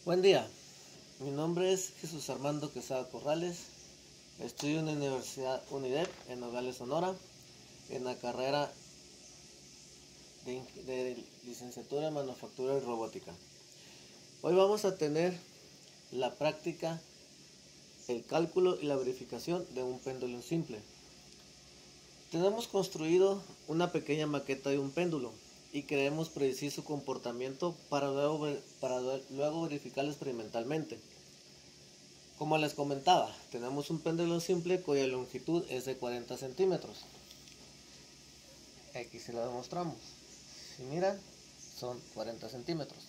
Buen día, mi nombre es Jesús Armando Quesada Corrales, estudio en la Universidad UNIDEP en Nogales, Sonora, en la carrera de licenciatura en manufactura y robótica. Hoy vamos a tener la práctica, el cálculo y la verificación de un péndulo simple. Tenemos construido una pequeña maqueta de un péndulo y queremos predecir su comportamiento para luego verificarlo experimentalmente. Como les comentaba, tenemos un péndulo simple cuya longitud es de 40 centímetros. Aquí se lo demostramos. Si miran, son 40 centímetros.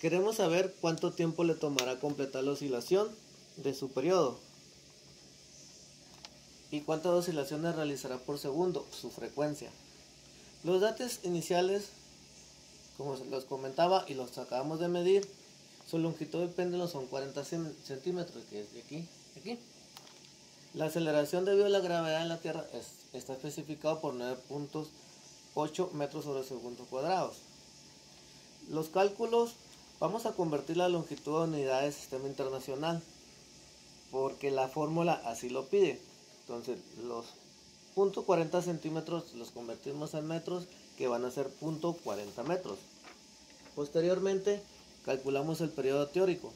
Queremos saber cuánto tiempo le tomará completar la oscilación de su periodo y cuántas oscilaciones realizará por segundo, su frecuencia. Los datos iniciales, como se los comentaba y los acabamos de medir, su longitud del péndulo son 40 centímetros, que es de aquí a aquí. La aceleración debido a la gravedad en la Tierra está especificado por 9.8 metros sobre segundo cuadrados. Los cálculos, vamos a convertir la longitud a unidades de sistema internacional, porque la fórmula así lo pide. Entonces, los .40 centímetros los convertimos en metros, que van a ser .40 metros. Posteriormente, calculamos el periodo teórico.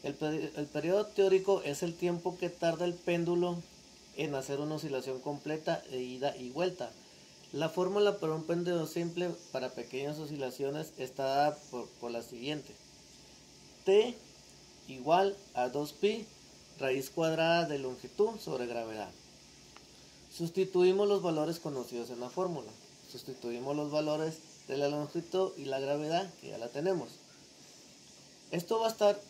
El periodo teórico es el tiempo que tarda el péndulo en hacer una oscilación completa de ida y vuelta. La fórmula para un péndulo simple para pequeñas oscilaciones está dada por la siguiente. T igual a 2pi raíz cuadrada de longitud sobre gravedad. Sustituimos los valores conocidos en la fórmula. Sustituimos los valores de la longitud y la gravedad, que ya la tenemos. Esto va a estar,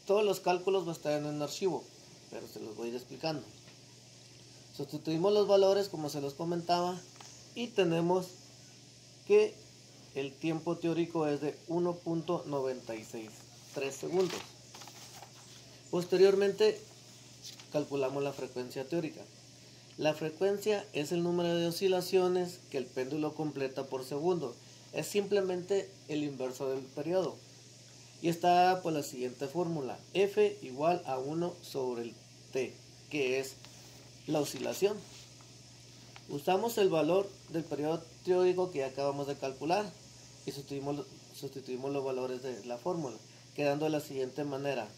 todos los cálculos va a estar en un archivo, pero se los voy a ir explicando. Sustituimos los valores como se los comentaba y tenemos que el tiempo teórico es de 1.963 segundos. Posteriormente calculamos la frecuencia teórica. La frecuencia es el número de oscilaciones que el péndulo completa por segundo. Es simplemente el inverso del periodo. Y está por la siguiente fórmula. F igual a 1 sobre el T, que es la oscilación. Usamos el valor del periodo teórico que ya acabamos de calcular y sustituimos los valores de la fórmula, quedando de la siguiente manera.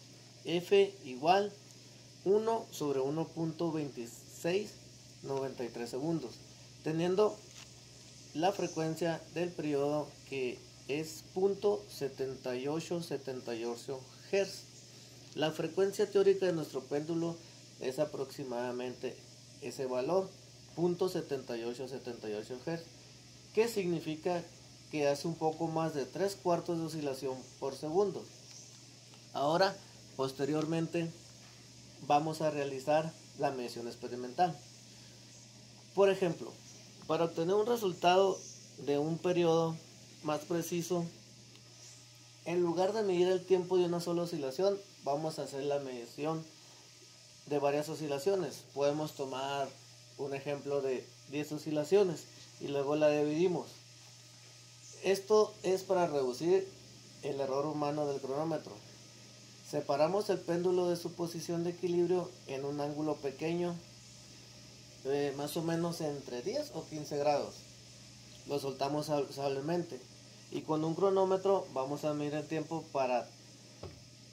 F igual 1 sobre 1.2693 segundos, teniendo la frecuencia del periodo que es .7878 Hz. La frecuencia teórica de nuestro péndulo es aproximadamente ese valor, .7878 Hz, que significa que hace un poco más de 3/4 de oscilación por segundo. Ahora, posteriormente, vamos a realizar la medición experimental. Por ejemplo, para obtener un resultado de un periodo más preciso, en lugar de medir el tiempo de una sola oscilación, vamos a hacer la medición de varias oscilaciones. Podemos tomar un ejemplo de 10 oscilaciones y luego la dividimos. Esto es para reducir el error humano del cronómetro. Separamos el péndulo de su posición de equilibrio en un ángulo pequeño, más o menos entre 10 o 15 grados. Lo soltamos suavemente y con un cronómetro vamos a medir el tiempo para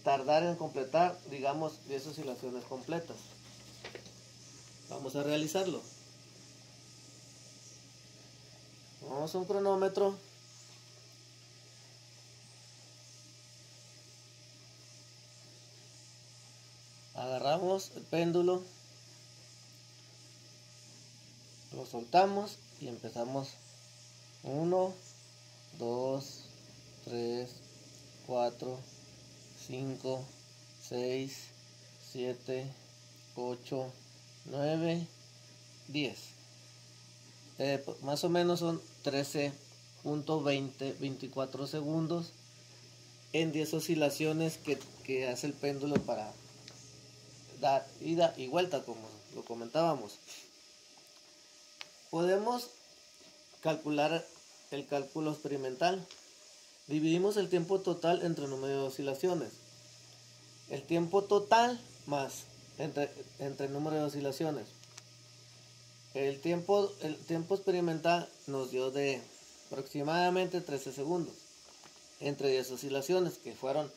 tardar en completar, digamos, 10 oscilaciones completas. Vamos a realizarlo. Vamos a un cronómetro. Agarramos el péndulo, lo soltamos y empezamos. 1, 2, 3, 4, 5, 6, 7, 8, 9, 10. Más o menos son 13.24 segundos en 10 oscilaciones que hace el péndulo para dar ida y vuelta, como lo comentábamos. Podemos calcular el cálculo experimental. Dividimos el tiempo total entre el número de oscilaciones. El tiempo total más entre el número de oscilaciones. El tiempo experimental nos dio de aproximadamente 13 segundos entre 10 oscilaciones, que fueron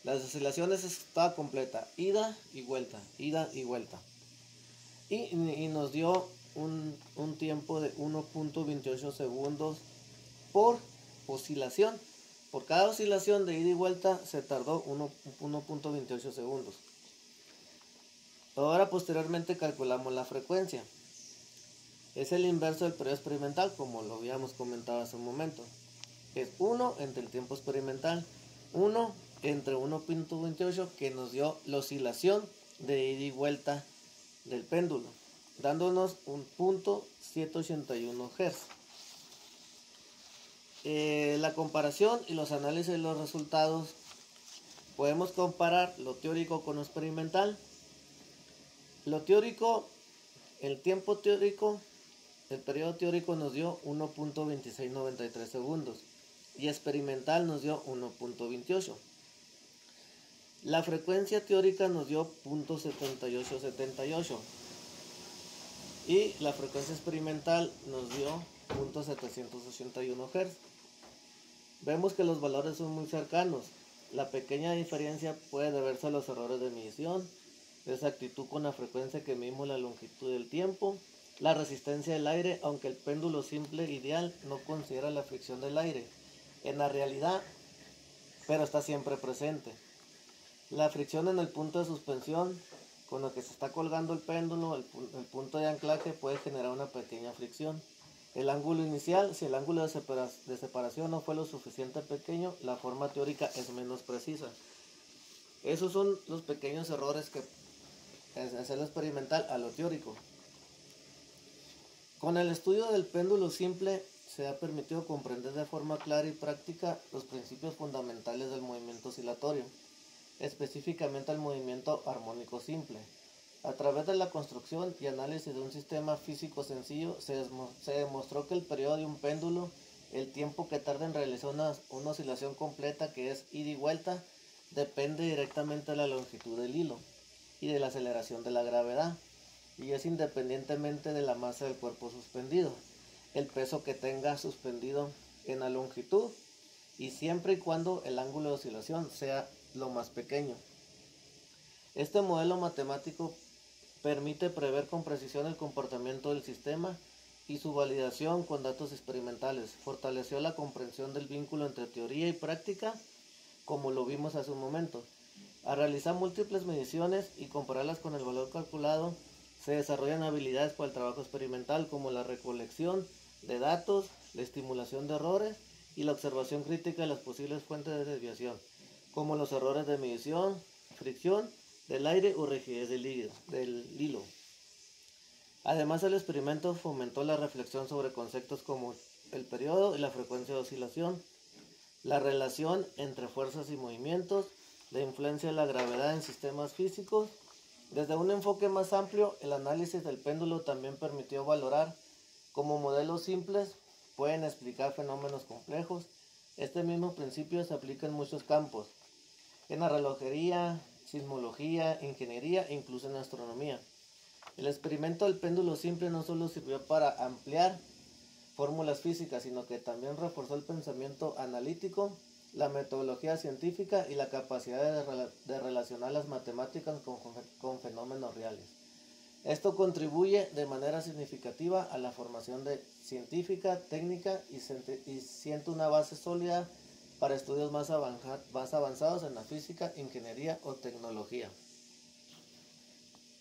las oscilaciones estaba completa, ida y vuelta, ida y vuelta. Y nos dio un tiempo de 1.28 segundos por oscilación. Por cada oscilación de ida y vuelta se tardó 1.28 segundos. Ahora posteriormente calculamos la frecuencia. Es el inverso del periodo experimental, como lo habíamos comentado hace un momento. Es 1 entre el tiempo experimental, 1 entre 1.28, que nos dio la oscilación de ida y vuelta del péndulo, dándonos un punto 781 Hz. La comparación y los análisis de los resultados, podemos comparar lo teórico con lo experimental. Lo teórico, el tiempo teórico, el periodo teórico nos dio 1.2693 segundos y experimental nos dio 1.28. La frecuencia teórica nos dio 0.7878 y la frecuencia experimental nos dio 0.781 Hz. Vemos que los valores son muy cercanos. La pequeña diferencia puede deberse a los errores de medición, exactitud con la frecuencia que medimos, la longitud del tiempo, la resistencia del aire, aunque el péndulo simple ideal no considera la fricción del aire en la realidad, pero está siempre presente. La fricción en el punto de suspensión con el que se está colgando el péndulo, el punto de anclaje, puede generar una pequeña fricción. El ángulo inicial, si el ángulo de separación no fue lo suficiente pequeño, la forma teórica es menos precisa. Esos son los pequeños errores que es hacerlo experimental a lo teórico. Con el estudio del péndulo simple se ha permitido comprender de forma clara y práctica los principios fundamentales del movimiento oscilatorio, específicamente el movimiento armónico simple. A través de la construcción y análisis de un sistema físico sencillo, se demostró que el periodo de un péndulo, el tiempo que tarda en realizar una oscilación completa, que es ida y vuelta, depende directamente de la longitud del hilo y de la aceleración de la gravedad, y es independientemente de la masa del cuerpo suspendido, el peso que tenga suspendido en la longitud, y siempre y cuando el ángulo de oscilación sea lo más pequeño. Este modelo matemático permite prever con precisión el comportamiento del sistema y su validación con datos experimentales. Fortaleció la comprensión del vínculo entre teoría y práctica, como lo vimos hace un momento. Al realizar múltiples mediciones y compararlas con el valor calculado, se desarrollan habilidades para el trabajo experimental, como la recolección de datos, la estimulación de errores y la observación crítica de las posibles fuentes de desviación, como los errores de medición, fricción del aire o rigidez del hilo. Además, el experimento fomentó la reflexión sobre conceptos como el periodo y la frecuencia de oscilación, la relación entre fuerzas y movimientos, la influencia de la gravedad en sistemas físicos. Desde un enfoque más amplio, el análisis del péndulo también permitió valorar cómo modelos simples pueden explicar fenómenos complejos. Este mismo principio se aplica en muchos campos, en la relojería, sismología, ingeniería e incluso en astronomía. El experimento del péndulo simple no solo sirvió para ampliar fórmulas físicas, sino que también reforzó el pensamiento analítico, la metodología científica y la capacidad de relacionar las matemáticas con fenómenos reales. Esto contribuye de manera significativa a la formación científica, técnica y sienta una base sólida para estudios más avanzados en la física, ingeniería o tecnología.